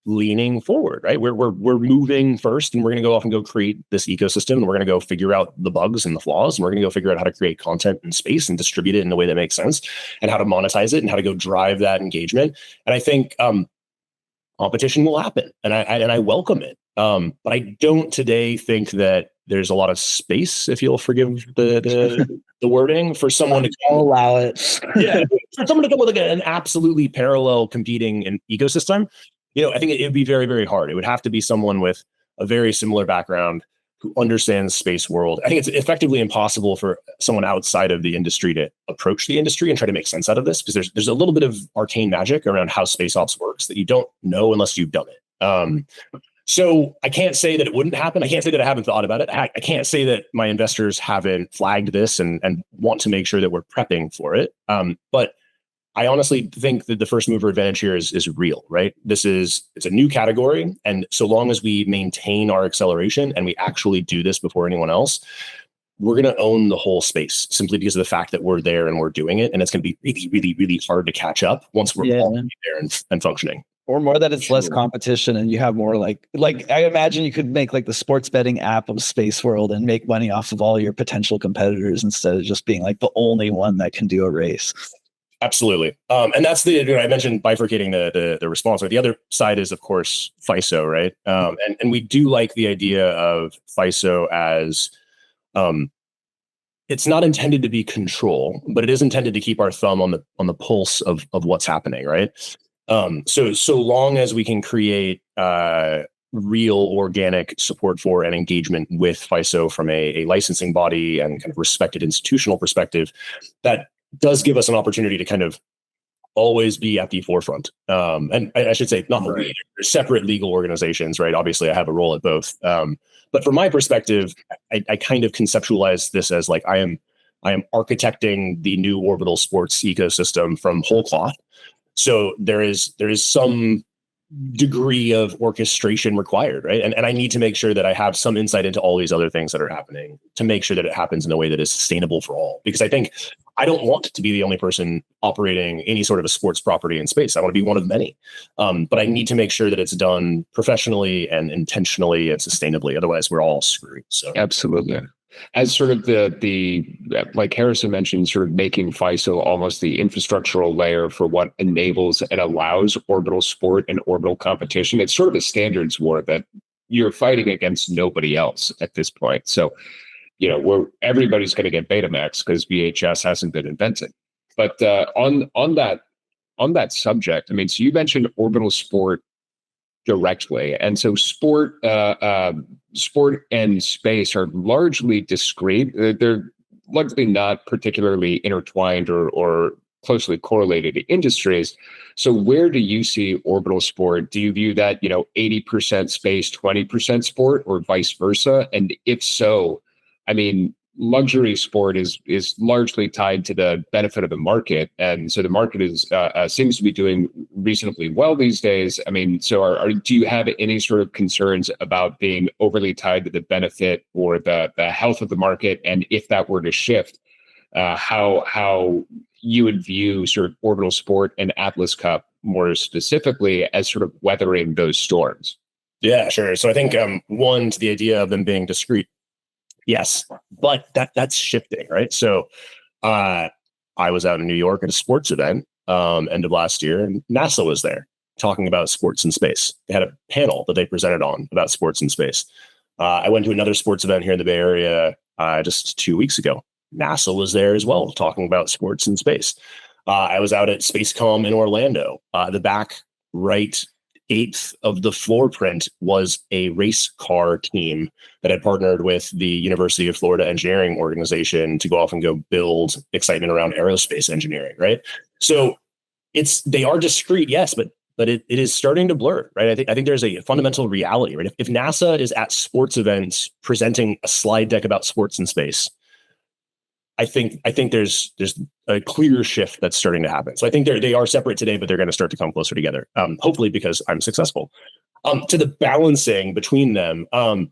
leaning forward, right? We're moving first, and we're going to go off and go create this ecosystem, and we're going to go figure out the bugs and the flaws, and we're going to go figure out how to create content in space and distribute it in a way that makes sense, and how to monetize it, and how to go drive that engagement. And I think competition will happen, and I welcome it. But I don't today think that there's a lot of space, if you'll forgive the wording, for someone to allow it. Yeah, for someone to come with like an absolutely parallel competing ecosystem. I think it would be very, very hard. It would have to be someone with a very similar background who understands space world. I think it's effectively impossible for someone outside of the industry to approach the industry and try to make sense out of this, because there's a little bit of arcane magic around how space ops works that you don't know unless you've done it. So I can't say that it wouldn't happen. I can't say that I haven't thought about it. I can't say that my investors haven't flagged this and want to make sure that we're prepping for it. But I honestly think that the first mover advantage here is real, right? It's a new category. And so long as we maintain our acceleration and we actually do this before anyone else, we're going to own the whole space simply because of the fact that we're there and we're doing it. And it's going to be really, really, really hard to catch up once we're all there and functioning. Or more that it's less competition and you have more like I imagine you could make like the sports betting app of Space World and make money off of all your potential competitors instead of just being like the only one that can do a race. Absolutely. And that's I mentioned bifurcating the response. Or the other side is, of course, FISO, right? And we do like the idea of FISO as it's not intended to be control, but it is intended to keep our thumb on the pulse of what's happening, right? So long as we can create real organic support for and engagement with FISO from a licensing body and kind of respected institutional perspective, that does give us an opportunity to kind of always be at the forefront. And I should say, not right. They're separate legal organizations, right? Obviously, I have a role at both. But from my perspective, I kind of conceptualize this as like I am architecting the new orbital sports ecosystem from whole cloth. So there is some degree of orchestration required, right? And I need to make sure that I have some insight into all these other things that are happening to make sure that it happens in a way that is sustainable for all. Because I think I don't want to be the only person operating any sort of a sports property in space. I want to be one of many. But I need to make sure that it's done professionally and intentionally and sustainably. Otherwise, we're all screwed. So absolutely. As sort of the like Harrison mentioned, sort of making FISO almost the infrastructural layer for what enables and allows orbital sport and orbital competition. It's sort of a standards war that you're fighting against nobody else at this point. So, everybody's going to get Betamax because VHS hasn't been invented. But on that subject, I mean, so you mentioned orbital sport directly, and so sport and space are largely discrete. They're largely not particularly intertwined or closely correlated industries. So where do you see orbital sport? Do you view that 80% space, 20% sport, or vice versa? And if so, I mean, luxury sport is largely tied to the benefit of the market, and so the market is seems to be doing reasonably well these days. I mean, so do you have any sort of concerns about being overly tied to the benefit or the health of the market? And if that were to shift, how you would view sort of orbital sport and Atlas Cup more specifically as sort of weathering those storms? Yeah, sure. So I think one, to the idea of them being discrete. Yes, but that's shifting, right? So I was out in New York at a sports event end of last year, and NASA was there talking about sports in space. They had a panel that they presented on about sports in space. I went to another sports event here in the Bay Area just 2 weeks ago. NASA was there as well, talking about sports in space. I was out at SpaceCom in Orlando. The back right eighth of the floor print was a race car team that had partnered with the University of Florida engineering organization to go off and go build excitement around aerospace engineering, right? So they are discrete, yes, but it is starting to blur, right? I think there's a fundamental reality, right? If NASA is at sports events presenting a slide deck about sports in space, I think there's a clear shift that's starting to happen. So I think they are separate today, but they're going to start to come closer together. Hopefully, because I'm successful. To the balancing between them, I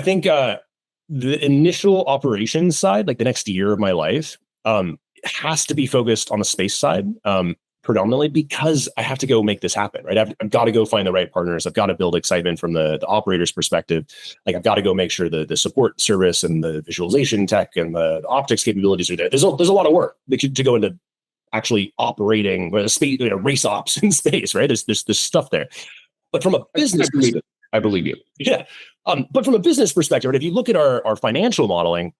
think the initial operations side, like the next year of my life, has to be focused on the space side. Predominantly because I have to go make this happen, right? I've got to go find the right partners. I've got to build excitement from the operator's perspective. Like I've got to go make sure the support service and the visualization tech and the optics capabilities are there. There's a lot of work to go into actually operating space, race ops in space, right? There's stuff there. But from a business perspective, I believe you. Yeah. But from a business perspective, right, if you look at our financial modeling,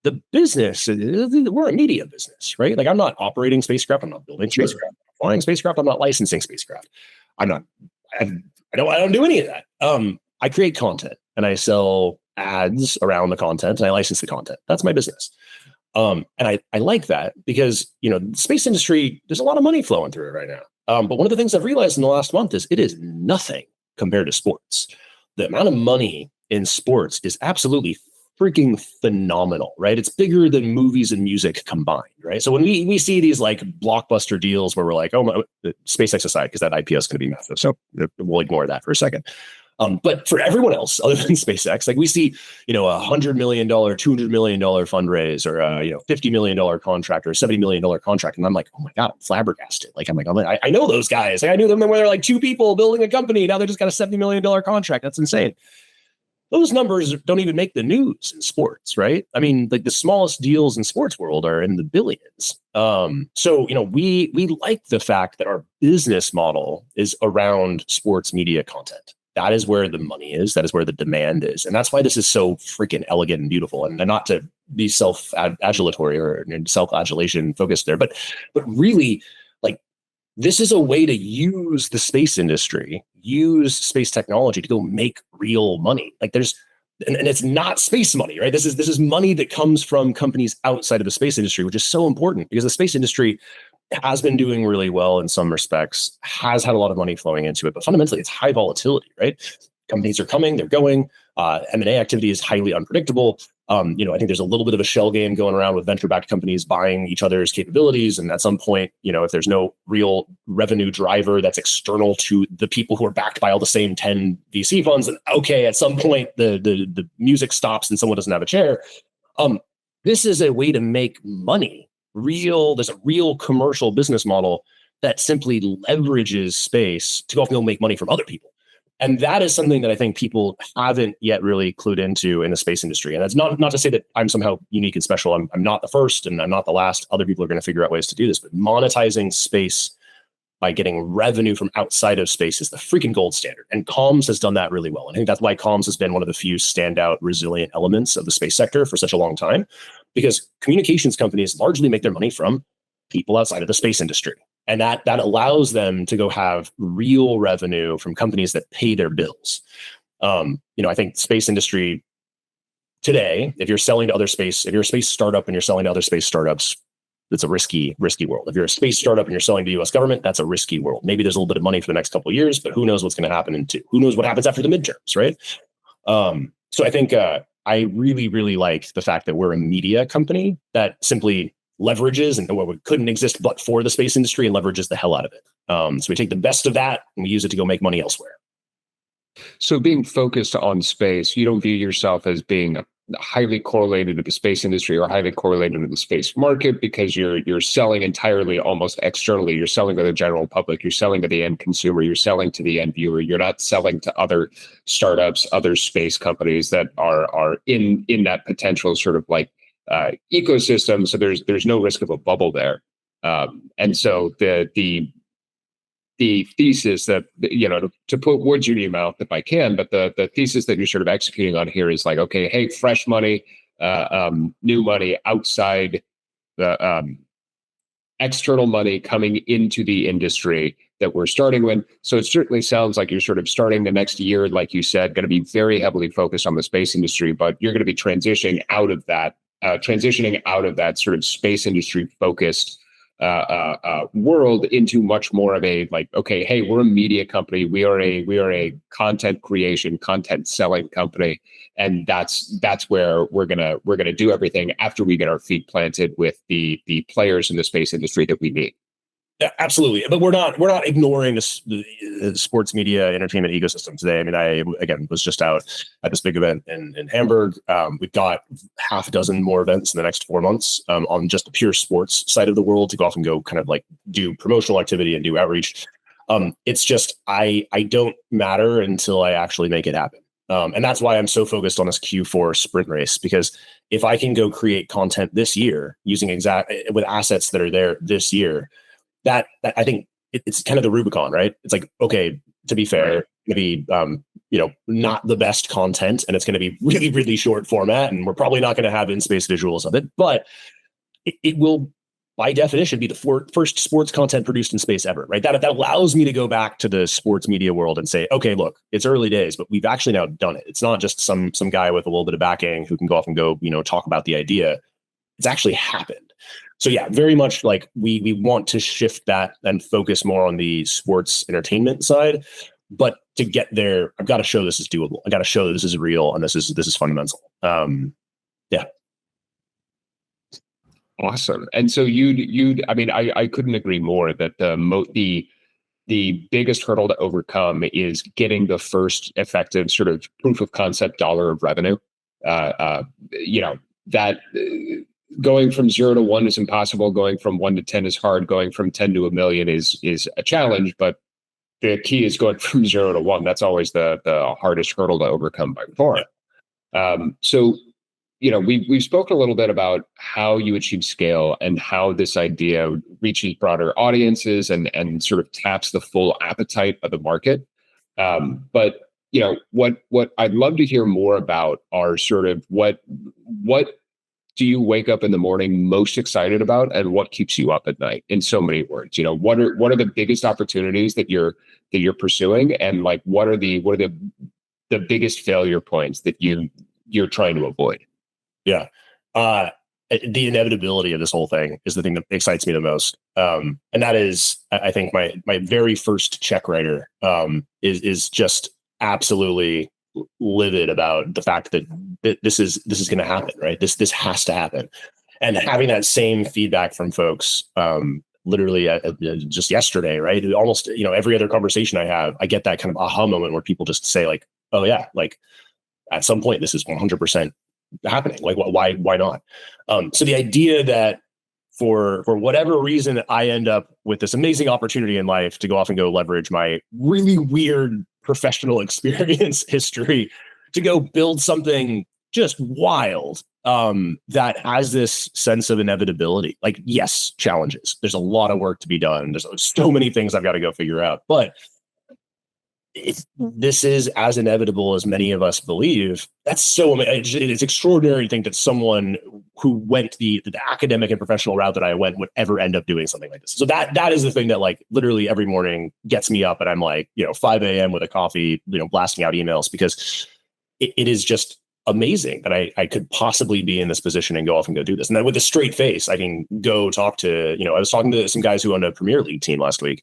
the business, we're a media business, right? Like I'm not operating spacecraft. I'm not building spacecraft. I'm flying spacecraft. I'm not licensing spacecraft. I don't do any of that. I create content and I sell ads around the content and I license the content. That's my business. And I like that because, the space industry, there's a lot of money flowing through it right now. But one of the things I've realized in the last month is it is nothing compared to sports. The amount of money in sports is absolutely freaking phenomenal, right? It's bigger than movies and music combined, right? So when we see these like blockbuster deals where we're like, oh, my, SpaceX aside, because that IPO is going to be massive. So we'll ignore that for a second. But for everyone else other than SpaceX, like we see, $100 million, $200 million fundraise or $50 million contract or $70 million contract. And I'm like, oh my God, I'm flabbergasted. Like, I know those guys. Like, I knew them when they're like two people building a company. Now they just got a $70 million contract. That's insane. those numbers don't even make the news in sports, right? I mean, like the smallest deals in sports world are in the billions. So we like the fact that our business model is around sports media content. That is where the money is. That is where the demand is, and that's why this is so freaking elegant and beautiful. And not to be self-adulatory or self-adulation focused there, but really, like, this is a way to use the space industry, use space technology to go make real money. Like and it's not space money, right? This is money that comes from companies outside of the space industry, which is so important because the space industry has been doing really well in some respects, has had a lot of money flowing into it, but fundamentally it's high volatility, right? Companies are coming, they're going. M&A activity is highly unpredictable. I think there's a little bit of a shell game going around with venture-backed companies buying each other's capabilities. And at some point, if there's no real revenue driver that's external to the people who are backed by all the same 10 VC funds, then okay, at some point the music stops and someone doesn't have a chair. This is a way to make money. There's a real commercial business model that simply leverages space to go off and make money from other people. And that is something that I think people haven't yet really clued into in the space industry. And that's not to say that I'm somehow unique and special. I'm not the first and I'm not the last. Other people are going to figure out ways to do this. But monetizing space by getting revenue from outside of space is the freaking gold standard. And comms has done that really well. And I think that's why comms has been one of the few standout resilient elements of the space sector for such a long time, because communications companies largely make their money from people outside of the space industry. And that allows them to go have real revenue from companies that pay their bills. I think space industry today, if you're selling to other space, if you're a space startup and you're selling to other space startups, it's a risky world. If you're a space startup and you're selling to the US government, that's a risky world. Maybe there's a little bit of money for the next couple of years, but who knows what's going to happen who knows what happens after the midterms, right? So I think I really, really like the fact that we're a media company that simply leverages and what couldn't exist but for the space industry and leverages the hell out of it. So we take the best of that and we use it to go make money elsewhere. So being focused on space, you don't view yourself as being highly correlated to the space industry or highly correlated to the space market because you're selling entirely almost externally. You're selling to the general public. You're selling to the end consumer. You're selling to the end viewer. You're not selling to other startups, other space companies that are in that potential sort of like ecosystem. So there's no risk of a bubble there. And so the thesis that, to put words in your mouth if I can, but the thesis that you're sort of executing on here is like, okay, hey, fresh money, new money outside the external money coming into the industry that we're starting with. So it certainly sounds like you're sort of starting the next year, like you said, going to be very heavily focused on the space industry, but you're going to be transitioning out of that sort of space industry focused world into much more of a like, okay, hey, we're a media company. We are a content creation, content selling company, and that's where we're gonna do everything after we get our feet planted with the players in the space industry that we need. Yeah, absolutely. But we're not ignoring the sports media entertainment ecosystem today. I mean, I again was just out at this big event in Hamburg. We've got half a dozen more events in the next 4 months on just the pure sports side of the world to go off and go kind of like do promotional activity and do outreach. It's just I don't matter until I actually make it happen. And that's why I'm so focused on this Q4 sprint race, because if I can go create content this year using with assets that are there this year, that I think it's kind of the Rubicon, right? It's like, okay, to be fair, maybe not the best content, and it's going to be really, really short format, and we're probably not going to have in-space visuals of it, but it will, by definition, be the first sports content produced in space ever, right? That allows me to go back to the sports media world and say, okay, look, it's early days, but we've actually now done it. It's not just some guy with a little bit of backing who can go off and go, talk about the idea. It's actually happened. So yeah, very much like we want to shift that and focus more on the sports entertainment side. But to get there, I've got to show this is doable. I got to show that this is real and this is fundamental. Yeah. Awesome. And so I mean, I couldn't agree more that the biggest hurdle to overcome is getting the first effective sort of proof of concept dollar of revenue. That going from 0 to 1 is impossible. Going from 1 to 10 is hard. Going from 10 to 1 million is a challenge. But the key is going from 0 to 1. That's always the hardest hurdle to overcome by far. So, we've spoken a little bit about how you achieve scale and how this idea reaches broader audiences and sort of taps the full appetite of the market. But what I'd love to hear more about are sort of what do you wake up in the morning most excited about, and what keeps you up at night? In so many words, what are the biggest opportunities that you're pursuing, and like what are the biggest failure points that you're trying to avoid? Yeah. Uh, the inevitability of this whole thing is the thing that excites me the most. And that is, I think my very first check writer is just absolutely livid about the fact that this is going to happen, right? This has to happen. And having that same feedback from folks, literally just yesterday, right? Almost, every other conversation I have, I get that kind of aha moment where people just say like, oh yeah, like at some point this is 100% happening. Like why not? So the idea that for whatever reason, I end up with this amazing opportunity in life to go off and go leverage my really weird professional experience history to go build something just wild, that has this sense of inevitability. Like, yes, challenges. There's a lot of work to be done. There's so many things I've got to go figure out, but this is as inevitable as many of us believe. That's so amazing. It's extraordinary to think that someone who went the academic and professional route that I went would ever end up doing something like this. So that is the thing that like literally every morning gets me up, and I'm like, 5 a.m. with a coffee, blasting out emails, because it is just amazing that I could possibly be in this position and go off and go do this. And then with a straight face, I can go talk to, I was talking to some guys who owned a Premier League team last week.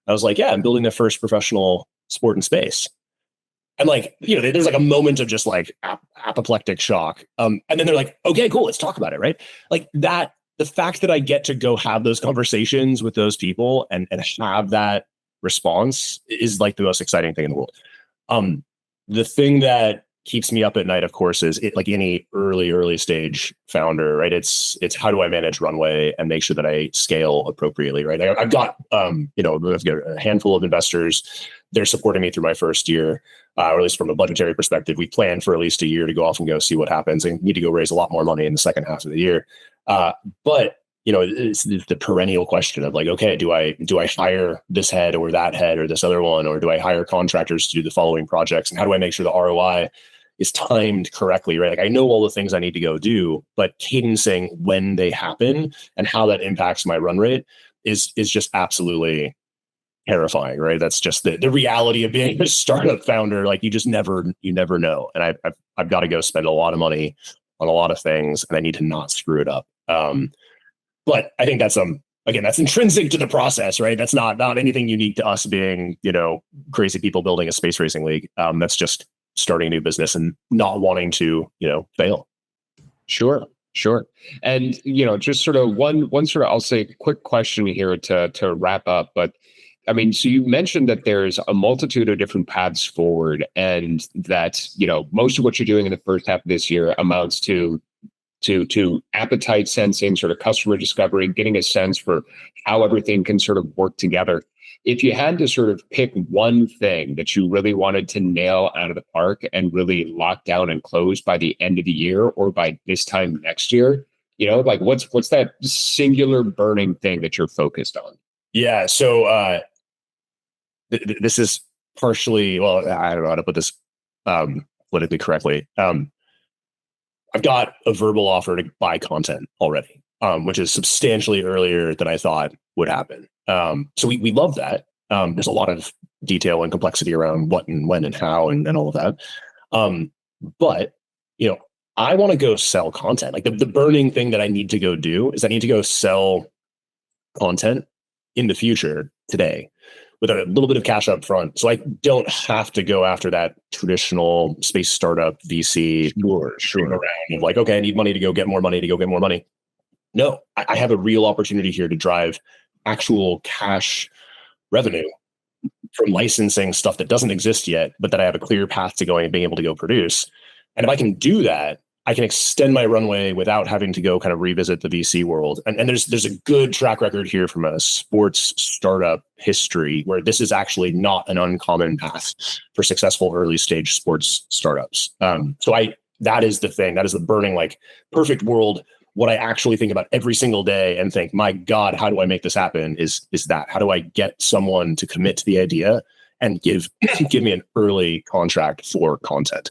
I was like, yeah, I'm building the first professional sport in space. And like, there's like a moment of just like apoplectic shock. And then they're like, okay, cool, let's talk about it. Right. Like that, the fact that I get to go have those conversations with those people and have that response is like the most exciting thing in the world. The thing that keeps me up at night, of course, is it, like any early stage founder, right? It's how do I manage runway and make sure that I scale appropriately, right? I've got, I've got a handful of investors. They're supporting me through my first year, or at least from a budgetary perspective. We plan for at least a year to go off and go see what happens, and need to go raise a lot more money in the second half of the year. But it's the perennial question of like, okay, do I hire this head or that head or this other one, or do I hire contractors to do the following projects? And how do I make sure the ROI is timed correctly, right? Like I know all the things I need to go do, but cadencing when they happen and how that impacts my run rate is just absolutely terrifying, right? That's just the reality of being a startup founder. Like you never know. And I've got to go spend a lot of money on a lot of things, and I need to not screw it up. But I think that's again, that's intrinsic to the process, right? That's not anything unique to us being, crazy people building a space racing league. That's just starting a new business and not wanting to, fail. Sure. And, just sort of one sort of, I'll say quick question here to wrap up. But I mean, so you mentioned that there's a multitude of different paths forward, and that, most of what you're doing in the first half of this year amounts to appetite sensing, sort of customer discovery, getting a sense for how everything can sort of work together. If you had to sort of pick one thing that you really wanted to nail out of the park and really lock down and close by the end of the year or by this time next year, like what's that singular burning thing that you're focused on? Yeah. So this is partially, well, I don't know how to put this politically correctly. I've got a verbal offer to buy content already, which is substantially earlier than I thought would happen. So we love that. There's a lot of detail and complexity around what and when and how and all of that. But, I want to go sell content. Like the burning thing that I need to go do is I need to go sell content in the future today with a little bit of cash up front. So I don't have to go after that traditional space startup VC around of like, okay, I need money to go get more money. No, I have a real opportunity here to drive actual cash revenue from licensing stuff that doesn't exist yet, but that I have a clear path to going and being able to go produce. And if I can do that, I can extend my runway without having to go kind of revisit the VC world. And there's a good track record here from a sports startup history where this is actually not an uncommon path for successful early stage sports startups. So that is the thing. That is the burning, like, perfect world. What I actually think about every single day and think, my God, how do I make this happen? Is that, how do I get someone to commit to the idea and give me an early contract for content?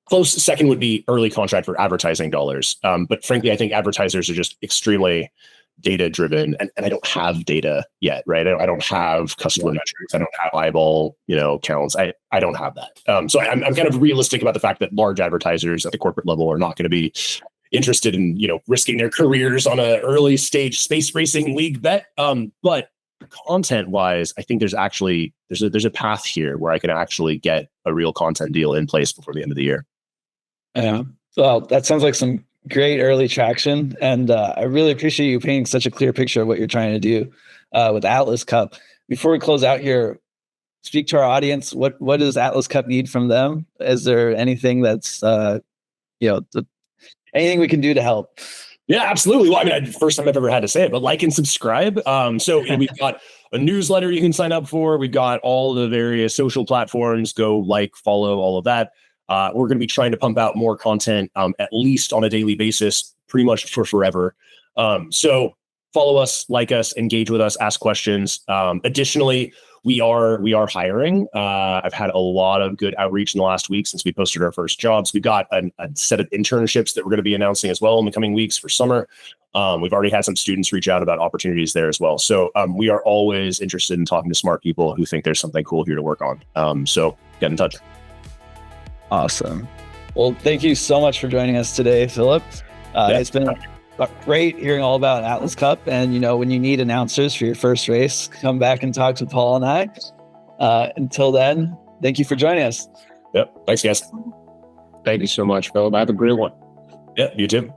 Close second would be early contract for advertising dollars. But frankly, I think advertisers are just extremely data driven, and I don't have data yet, right? I don't have customer metrics. I don't have eyeball, counts. I don't have that. So I'm kind of realistic about the fact that large advertisers at the corporate level are not going to be interested in, risking their careers on an early stage space racing league bet. But content wise, I think there's a path here where I can actually get a real content deal in place before the end of the year. Yeah. Well, that sounds like some great early traction. And I really appreciate you painting such a clear picture of what you're trying to do with Atlas Cup. Before we close out here, speak to our audience. What does Atlas Cup need from them? Is there anything that's, anything we can do to help? Yeah, absolutely. Well, I mean, first time I've ever had to say it, but like and subscribe. So we've got a newsletter you can sign up for. We've got all the various social platforms. Go like, follow, all of that. We're going to be trying to pump out more content, at least on a daily basis, pretty much for forever. So follow us, like us, engage with us, ask questions. Additionally, we are hiring. I've had a lot of good outreach in the last week since we posted our first jobs. We've got a set of internships that we're going to be announcing as well in the coming weeks for summer. We've already had some students reach out about opportunities there as well. So we are always interested in talking to smart people who think there's something cool here to work on. So get in touch. Awesome. Well, thank you so much for joining us today, Philip. It's been great hearing all about Atlas Cup. And, when you need announcers for your first race, come back and talk to Paul and I. Until then, thank you for joining us. Yep. Thanks, guys. Thank you so much, Philip. Have a great one. Yeah, you too.